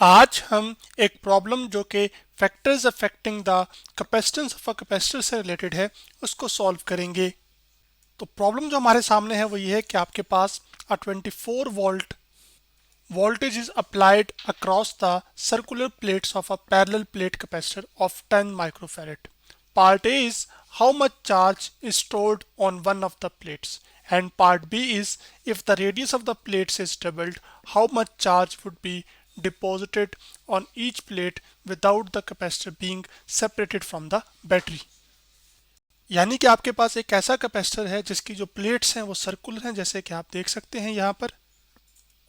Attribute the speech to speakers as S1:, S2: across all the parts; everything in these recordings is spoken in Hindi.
S1: आज हम एक प्रॉब्लम जो कि factors affecting the capacitance of a capacitor से रिलेटेड है उसको सॉल्व करेंगे। तो प्रॉब्लम जो हमारे सामने है वो ये है कि आपके पास अ 24 volt voltage is applied across the circular plates of a parallel plate capacitor of 10 microfarad. Part A is how much charge is stored on one of the plates, and part B is if the radius of the plates is doubled, how much charge would be deposited on each plate without the capacitor being separated from the battery. यानी कि आपके पास एक ऐसा कैपेसिटर है जिसकी जो प्लेट्स हैं वो सर्कुलर हैं, जैसे कि आप देख सकते हैं यहाँ पर,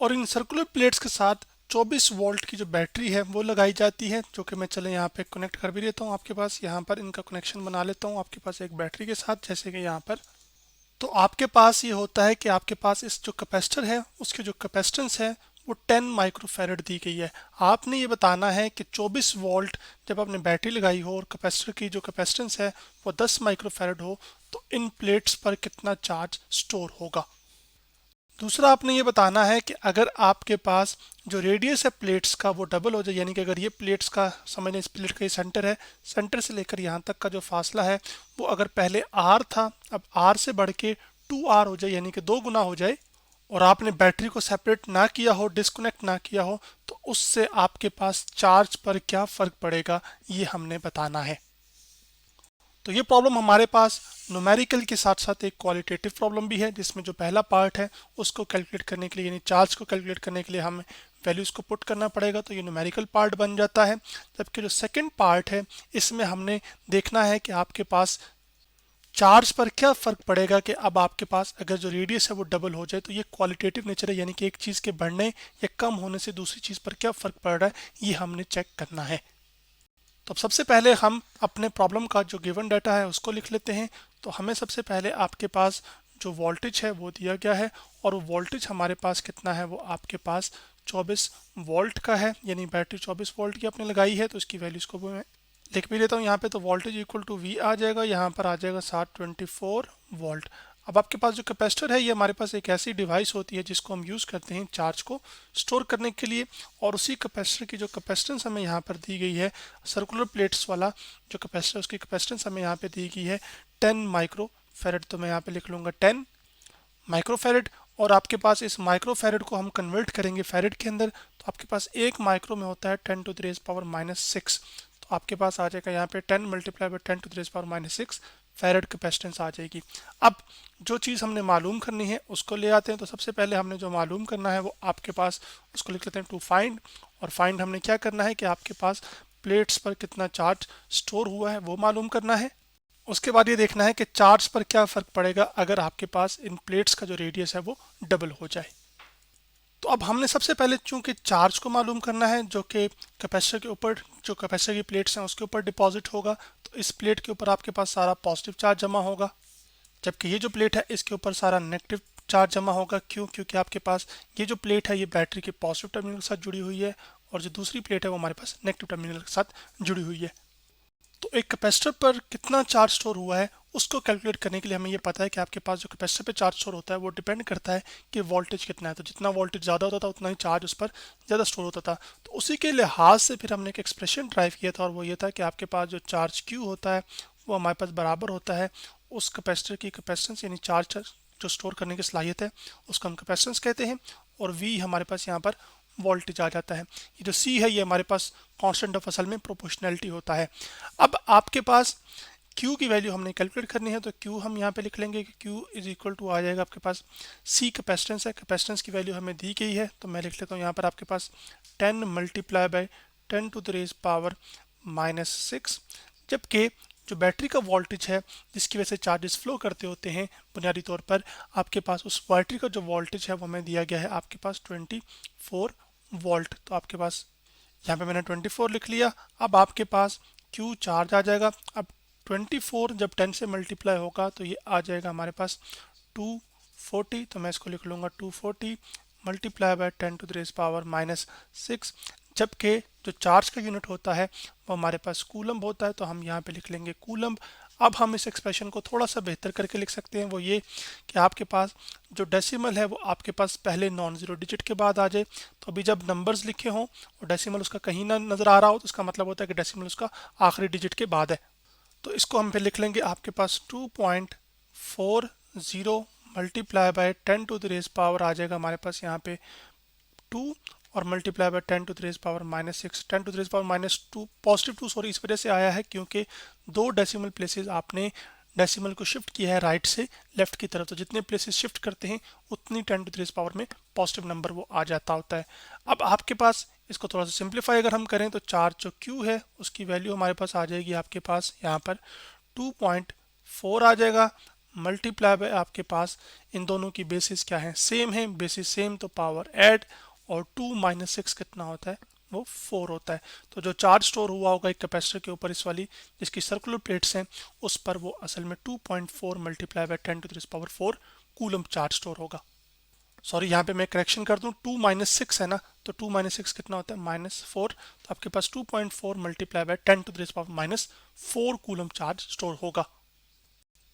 S1: और इन सर्कुलर प्लेट्स के साथ 24 वोल्ट की जो बैटरी है वो लगाई जाती है, जो कि मैं चले यहाँ पे कनेक्ट कर भी देता हूँ। आपके पास यहाँ पर इनका कनेक्शन बना लेता हूँ आपके पास एक बैटरी के साथ, जैसे कि यहाँ पर। तो आपके पास ये होता है कि आपके पास इस जो कैपेसिटर है उसकी जो कैपेसिटेंस है वो 10 माइक्रोफैरड दी गई है। आपने ये बताना है कि 24 वोल्ट जब आपने बैटरी लगाई हो और कैपेसिटर की जो कैपेसिटेंस है वो 10 माइक्रोफैरड हो तो इन प्लेट्स पर कितना चार्ज स्टोर होगा। दूसरा आपने ये बताना है कि अगर आपके पास जो रेडियस है प्लेट्स का वो डबल हो जाए, यानी कि अगर ये प्लेट्स का समझ लें, इस प्लेट का ये सेंटर है, सेंटर से लेकर यहाँ तक का जो फासला है वो अगर पहले आर था अब आर से बढ़ के 2R हो जाए, यानी कि 2 गुना हो जाए, और आपने बैटरी को सेपरेट ना किया हो, डिस्कनेक्ट ना किया हो, तो उससे आपके पास चार्ज पर क्या फ़र्क पड़ेगा ये हमने बताना है। तो ये प्रॉब्लम हमारे पास न्यूमेरिकल के साथ साथ एक क्वालिटेटिव प्रॉब्लम भी है, जिसमें जो पहला पार्ट है उसको कैलकुलेट करने के लिए, यानी चार्ज को कैलकुलेट करने के लिए हमें वैल्यूज़ को पुट करना पड़ेगा, तो ये न्यूमेरिकल पार्ट बन जाता है। जबकि जो सेकंड पार्ट है इसमें हमने देखना है कि आपके पास चार्ज पर क्या फ़र्क पड़ेगा, कि अब आपके पास अगर जो रेडियस है वो डबल हो जाए, तो ये क्वालिटेटिव नेचर है, यानी कि एक चीज़ के बढ़ने या कम होने से दूसरी चीज़ पर क्या फ़र्क पड़ रहा है ये हमने चेक करना है। तो अब सबसे पहले हम अपने प्रॉब्लम का जो गिवन डाटा है उसको लिख लेते हैं। तो हमें सबसे पहले आपके पास जो वोल्टेज है वो दिया गया है, और वो वोल्टेज हमारे पास कितना है, वो आपके पास 24 वोल्ट का है, यानी बैटरी 24 वोल्ट की आपने लगाई है। तो इसकी वैल्यूज़ को मैं लिख भी देता हूँ यहाँ पे। तो वोल्टेज इक्वल टू वी आ जाएगा, यहाँ पर आ जाएगा 724 वोल्ट। अब आपके पास जो कैपेसिटर है ये हमारे पास एक ऐसी डिवाइस होती है जिसको हम यूज़ करते हैं चार्ज को स्टोर करने के लिए, और उसी कैपेसिटर की जो कैपेसिटेंस हमें यहाँ पर दी गई है, सर्कुलर प्लेट्स वाला जो कैपेसिटर, उसकी कैपेसिटेंस हमें यहाँ पे दी गई है 10 माइक्रो फेरेड। तो मैं यहाँ पे लिख लूँगा 10 माइक्रोफैरड। और आपके पास इस माइक्रोफैरड को हम कन्वर्ट करेंगे फैरड के अंदर, तो आपके पास एक माइक्रो में होता है 10⁻⁻�6। तो आपके पास आ जाएगा यहाँ पे 10 मल्टीप्लाई बाई 10⁻⁻�6 फैरड कैपेसिटेंस आ जाएगी। अब जो चीज़ हमने मालूम करनी है उसको ले आते हैं। तो सबसे पहले हमने जो मालूम करना है वो आपके पास उसको लिख लेते हैं टू फाइंड। और फाइंड हमने क्या करना है कि आपके पास प्लेट्स पर कितना चार्ज स्टोर हुआ है वो मालूम करना है। उसके बाद ये देखना है कि चार्ज पर क्या फ़र्क पड़ेगा अगर आपके पास इन प्लेट्स का जो रेडियस है वो डबल हो जाए। तो अब हमने सबसे पहले चूंकि चार्ज को मालूम करना है जो कि कैपेसिटर के ऊपर, जो कैपेसिटर की प्लेट्स हैं उसके ऊपर डिपॉजिट होगा, तो इस प्लेट के ऊपर आपके पास सारा पॉजिटिव चार्ज जमा होगा, जबकि ये जो प्लेट है इसके ऊपर सारा नेगेटिव चार्ज जमा होगा। क्यों? क्योंकि आपके पास ये जो प्लेट है ये बैटरी के पॉजिटिव टर्मिनल के साथ जुड़ी हुई है, और जो दूसरी प्लेट है वो हमारे पास नेगेटिव टर्मिनल के साथ जुड़ी हुई है। तो एक कैपेसिटर पर कितना चार्ज स्टोर हुआ है उसको कैलकुलेट करने के लिए हमें ये पता है कि आपके पास जो कैपेसिटर पे चार्ज स्टोर होता है वो डिपेंड करता है कि वोल्टेज कितना है। तो जितना वोल्टेज ज़्यादा होता था उतना ही चार्ज उस पर ज़्यादा स्टोर होता था। तो उसी के लिहाज से फिर हमने एक एक्सप्रेशन ड्राइव किया था, और वो ये था कि आपके पास जो चार्ज क्यू होता है वो हमारे पास बराबर होता है उस कैपेसिटर की कैपेसिटेंस, यानी चार्ज जो स्टोर करने की सलाहियत है उसको हम कैपेसिटेंस कहते हैं, और वी हमारे पास यहाँ पर वोल्टेज आ जाता है। ये जो सी है ये हमारे पास कांस्टेंट ऑफ असल में प्रोपोर्शनैलिटी होता है। अब आपके पास Q की वैल्यू हमने कैलकुलेट करनी है, तो Q हम यहाँ पे लिख लेंगे कि Q इज इक्वल टू आ जाएगा आपके पास C कैपेसिटेंस है, कैपेसिटेंस की वैल्यू हमें दी गई है, तो मैं लिख लेता हूँ यहाँ पर आपके पास 10 मल्टीप्लाई बाई 10⁻⁻�6। जबकि जो बैटरी का वोल्टेज है जिसकी वजह से चार्जेस फ्लो करते होते हैं बुनियादी तौर पर, आपके पास उस बैटरी का जो वोल्टेज है वो हमें दिया गया है आपके पास 24 वोल्ट। तो आपके पास यहाँ पे मैंने 24 लिख लिया। अब आपके पास Q चार्ज आ जाएगा। अब 24 जब 10 से मल्टीप्लाई होगा तो ये आ जाएगा हमारे पास 240। तो मैं इसको लिख लूँगा 240 मल्टीप्लाई बाय 10⁻⁻�6। जबकि जो चार्ज का यूनिट होता है वो हमारे पास कूलम्ब होता है, तो हम यहाँ पे लिख लेंगे कूलम्ब। अब हम इस एक्सप्रेशन को थोड़ा सा बेहतर करके लिख सकते हैं, वो ये कि आपके पास जो डेसिमल है वो आपके पास पहले नॉन ज़ीरो डिजिट के बाद आ जाए। तो अभी जब नंबर्स लिखे हों और डेसिमल उसका कहीं ना नज़र आ रहा हो तो इसका मतलब होता है कि डेसिमल उसका आखिरी डिजिट के बाद है। तो इसको हम फिर लिख लेंगे, आपके पास 2.40 multiply by 10 to the raise power आ जाएगा हमारे पास यहाँ पे 2, और multiply by 10 to the raise power -6, 10 to the raise power -2, +2 sorry इस वजह से आया है क्योंकि दो डेसिमल प्लेसेस आपने डेसिमल को शिफ्ट किया है राइट से लेफ्ट की तरफ, तो जितने प्लेसेस शिफ्ट करते हैं उतनी 10 टू द रेज पावर में पॉजिटिव नंबर वो आ जाता होता है। अब आपके पास इसको थोड़ा सा सिंप्लीफाई अगर हम करें तो चार्ज जो Q है उसकी वैल्यू हमारे पास आ जाएगी आपके पास यहाँ पर 2.4 आ जाएगा, मल्टीप्लाई बाय आपके पास इन दोनों की बेसिस क्या है, सेम है, बेसिस सेम तो पावर ऐड, और 2 - 6 कितना होता है, वो 4 होता है। तो जो चार्ज स्टोर हुआ होगा एक कैपेसिटर के ऊपर इस वाली जिसकी सर्कुलर प्लेट्स हैं उस पर वो असल में 2.4 multiply by 10 to the power 4 coulomb charge store होगा। सॉरी यहाँ पे मैं करेक्शन कर दूं, 2 - 6 है ना, तो 2 - 6 कितना होता है, -4, तो आपके पास 2.4 multiply by 10 to the power -4 coulomb charge store होगा।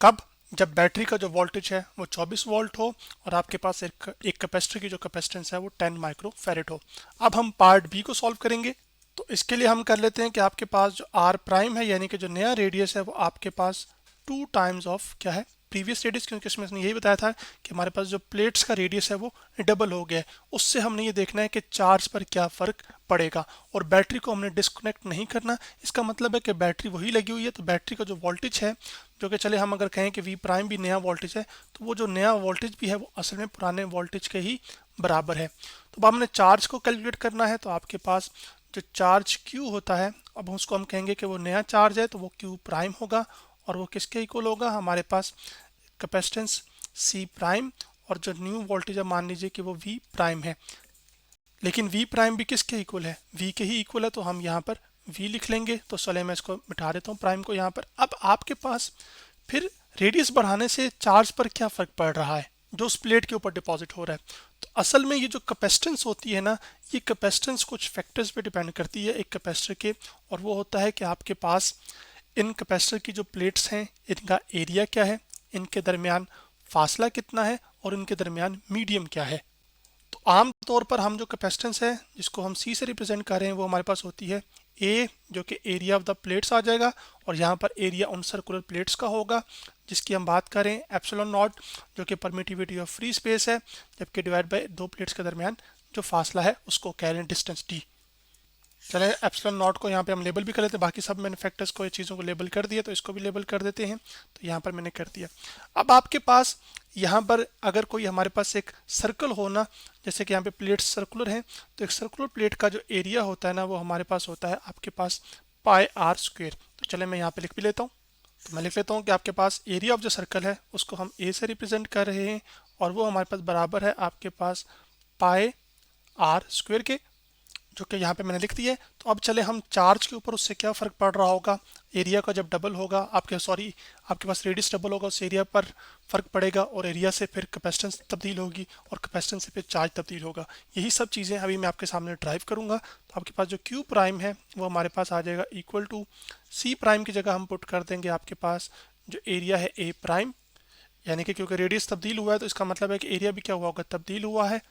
S1: कब, जब बैटरी का जो वोल्टेज है वो 24 वोल्ट हो और आपके पास एक कैपेसिटर की जो कैपेसिटेंस है वो 10 माइक्रो फैरेड हो। अब हम पार्ट बी को सॉल्व करेंगे। तो इसके लिए हम कर लेते हैं कि आपके पास जो आर प्राइम है यानी कि जो नया रेडियस है वो आपके पास 2 टाइम्स ऑफ क्या है, प्रीवियस रेडियस, क्योंकि इसमें इसने यही बताया था कि हमारे पास जो प्लेट्स का रेडियस है वो डबल हो गया है। उससे हमने ये देखना है कि चार्ज पर क्या फ़र्क पड़ेगा, और बैटरी को हमने डिस्कनेक्ट नहीं करना। इसका मतलब है कि बैटरी वही लगी हुई है, तो बैटरी का जो वोल्टेज है, जो कि चले हम अगर कहें कि वी प्राइम भी नया वोल्टेज है, तो वो जो नया वोल्टेज भी है वो असल में पुराने वोल्टेज के ही बराबर है। तो अब हमने चार्ज को कैलकुलेट करना है, तो आपके पास जो चार्ज Q होता है, अब उसको हम कहेंगे कि वो नया चार्ज है तो वो Q प्राइम होगा, और वो किसके इक्वल होगा, हमारे पास कैपेसिटेंस C प्राइम, और जो न्यू वोल्टेज है मान लीजिए कि वो V प्राइम है। लेकिन V प्राइम भी किसके इक्वल है, V के ही इक्वल है, तो हम यहाँ पर V लिख लेंगे। तो चले मैं इसको मिटा देता हूँ प्राइम को यहाँ पर। अब आपके पास फिर रेडियस बढ़ाने से चार्ज पर क्या फ़र्क पड़ रहा है जो उस प्लेट के ऊपर डिपॉजिट हो रहा है। तो असल में ये जो कैपेसिटेंस होती है ना, ये कैपेसिटेंस कुछ फैक्टर्स पे डिपेंड करती है एक कैपेसिटर के, और वो होता है कि आपके पास इन कैपेसिटर की जो प्लेट्स हैं इनका एरिया क्या है, इनके दरमियान फासला कितना है, और इनके दरमियान मीडियम क्या है। तो आम तौर पर हम जो कैपेसिटेंस है जिसको हम C से रिप्रेजेंट कर रहे हैं वो हमारे पास होती है A, जो कि एरिया ऑफ द प्लेट्स आ जाएगा, और यहाँ पर एरिया उन सर्कुलर प्लेट्स का होगा जिसकी हम बात करें एप्सिलॉन नॉट, जो कि परमिटिविटी ऑफ फ्री स्पेस है, जबकि डिवाइड बाय दो प्लेट्स के दरमियान जो फासला है उसको कह रहे हैं डिस्टेंस D। चले एप्सिलॉन नॉट को यहाँ पे हम लेबल भी कर लेते हैं, बाकी सब मैंने फैक्टर्स को ये चीज़ों को लेबल कर दिया, तो इसको भी लेबल कर देते हैं। तो यहाँ पर मैंने कर दिया। अब आपके पास यहाँ पर अगर कोई हमारे पास एक सर्कल हो ना, जैसे कि यहाँ पे प्लेट्स सर्कुलर हैं, तो एक सर्कुलर प्लेट का जो एरिया होता है ना वो हमारे पास होता है आपके पास πr²। तो चले मैं यहाँ पे लिख भी लेता हूँ। तो मैं लिख लेता हूँ कि आपके पास एरिया ऑफ जो सर्कल है उसको हम A से रिप्रेजेंट कर रहे हैं, और वो हमारे पास बराबर है आपके पास πr² के, जो कि यहाँ पे मैंने लिख दिया है। तो अब चले हम चार्ज के ऊपर उससे क्या फ़र्क पड़ रहा होगा, एरिया का जब डबल होगा आपके पास रेडियस डबल होगा उस एरिया पर फ़र्क पड़ेगा, और एरिया से फिर कैपेसिटेंस तब्दील होगी, और कैपेसिटेंस से फिर चार्ज तब्दील होगा। यही सब चीज़ें अभी मैं आपके सामने ड्राइव करूँगा। तो आपके पास जो Q प्राइम है वो हमारे पास आ जाएगा इक्वल टू C प्राइम की जगह हम पुट कर देंगे आपके पास जो एरिया है A प्राइम, यानी कि क्योंकि रेडियस तब्दील हुआ है तो इसका मतलब है कि एरिया भी क्या हुआ होगा, तब्दील हुआ है।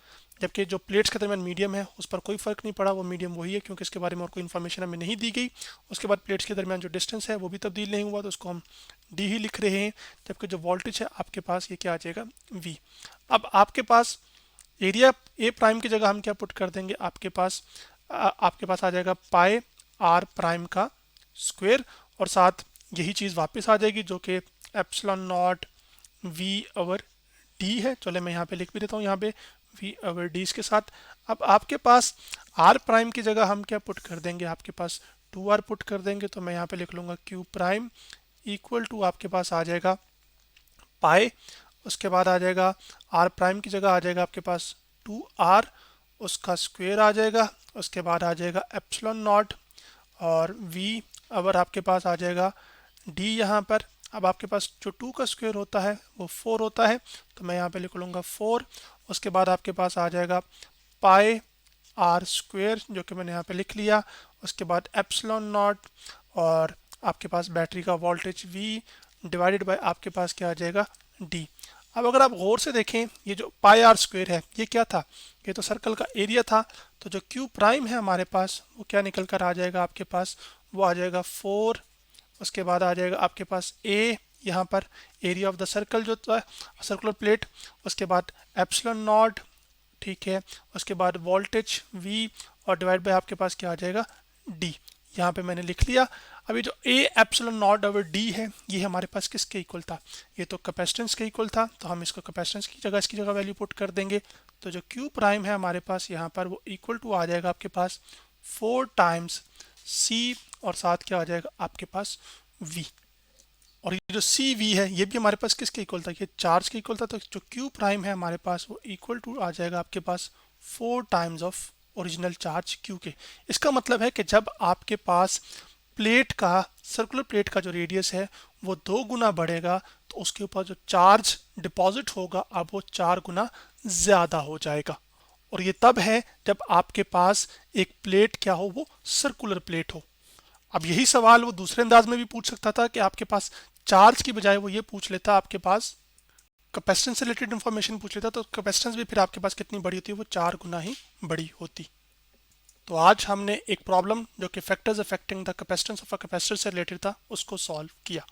S1: जबकि जो प्लेट्स के दरमियान मीडियम है उस पर कोई फ़र्क नहीं पड़ा, वो मीडियम वही है क्योंकि इसके बारे में और कोई इन्फॉर्मेशन हमें नहीं दी गई। उसके बाद प्लेट्स के दरमियान जो डिस्टेंस है वो भी तब्दील नहीं हुआ, तो उसको हम D ही लिख रहे हैं। जबकि जो वोल्टेज है आपके पास ये क्या आ जाएगा, V। अब आपके पास एरिया A प्राइम की जगह हम क्या पुट कर देंगे, आपके पास आ जाएगा πr प्राइम का स्क्वायर, और साथ यही चीज़ वापस आ जाएगी जो कि एप्सिलॉन नॉट V/D है। चले मैं यहाँ पे लिख भी देता हूँ, यहाँ पे V/D इसके साथ। अब आपके पास R प्राइम की जगह हम क्या पुट कर देंगे, आपके पास 2R पुट कर देंगे। तो मैं यहाँ पे लिख लूँगा Q प्राइम इक्वल टू आपके पास आ जाएगा पाई, उसके बाद आ जाएगा R प्राइम की जगह आ जाएगा आपके पास 2R, उसका स्क्वायर आ जाएगा, उसके बाद आ जाएगा एप्सिलॉन नॉट, और V अवर आपके पास आ जाएगा D यहाँ पर। अब आपके पास जो 2 का स्क्वायर होता है वो 4 होता है, तो मैं यहाँ पे लिख लूँगा 4। उसके बाद आपके पास आ जाएगा πr² जो कि मैंने यहाँ पे लिख लिया। उसके बाद एप्सिलॉन नॉट, और आपके पास बैटरी का वोल्टेज V डिवाइडेड बाय आपके पास क्या आ जाएगा डी। अब अगर आप गौर से देखें ये जो पाई आर स्क्वायर है ये क्या था, ये तो सर्कल का एरिया था। तो जो क्यू प्राइम है हमारे पास वो क्या निकल कर आ जाएगा आपके पास, वो आ जाएगा 4। उसके बाद आ जाएगा आपके पास ए यहाँ पर एरिया ऑफ द सर्कल जो था सर्कुलर प्लेट। उसके बाद एप्सिलॉन नॉट, ठीक है। उसके बाद वोल्टेज वी और डिवाइड बाय आपके पास क्या आ जाएगा डी। यहाँ पे मैंने लिख लिया। अभी जो A epsilon not over D है ये हमारे पास किसके इक्वल था, ये तो कैपेसिटेंस के इक्वल था। तो हम इसको कैपेसिटेंस की जगह इसकी जगह वैल्यू पुट कर देंगे। तो जो क्यू प्राइम है हमारे पास यहाँ पर वो इक्वल टू आ जाएगा आपके पास 4 टाइम्स सी और साथ क्या आ जाएगा आपके पास वी। और ये जो सी वी है ये भी हमारे पास किसके इक्वल था, ये चार्ज के इक्वल था। तो जो क्यू प्राइम है हमारे पास वो इक्वल टू आ जाएगा आपके पास 4 times of original charge Q के। इसका मतलब है कि जब आपके पास प्लेट का सर्कुलर प्लेट का जो रेडियस है वो 2 गुना बढ़ेगा तो उसके ऊपर जो चार्ज डिपॉजिट होगा अब वो 4 गुना ज़्यादा हो जाएगा। और ये तब है जब आपके पास एक प्लेट क्या हो, वो सर्कुलर प्लेट हो। अब यही सवाल वो दूसरे अंदाज में भी पूछ सकता था कि आपके पास चार्ज की बजाय वो ये पूछ लेता आपके पास कैपेसिटेंस से रिलेटेड इंफॉर्मेशन पूछ लेता, तो कैपेसिटेंस भी फिर आपके पास कितनी बड़ी होती है, वो 4 गुना ही बड़ी होती। तो आज हमने एक प्रॉब्लम जो कि factors affecting the capacitance of a capacitor से रिलेटेड था उसको सॉल्व किया।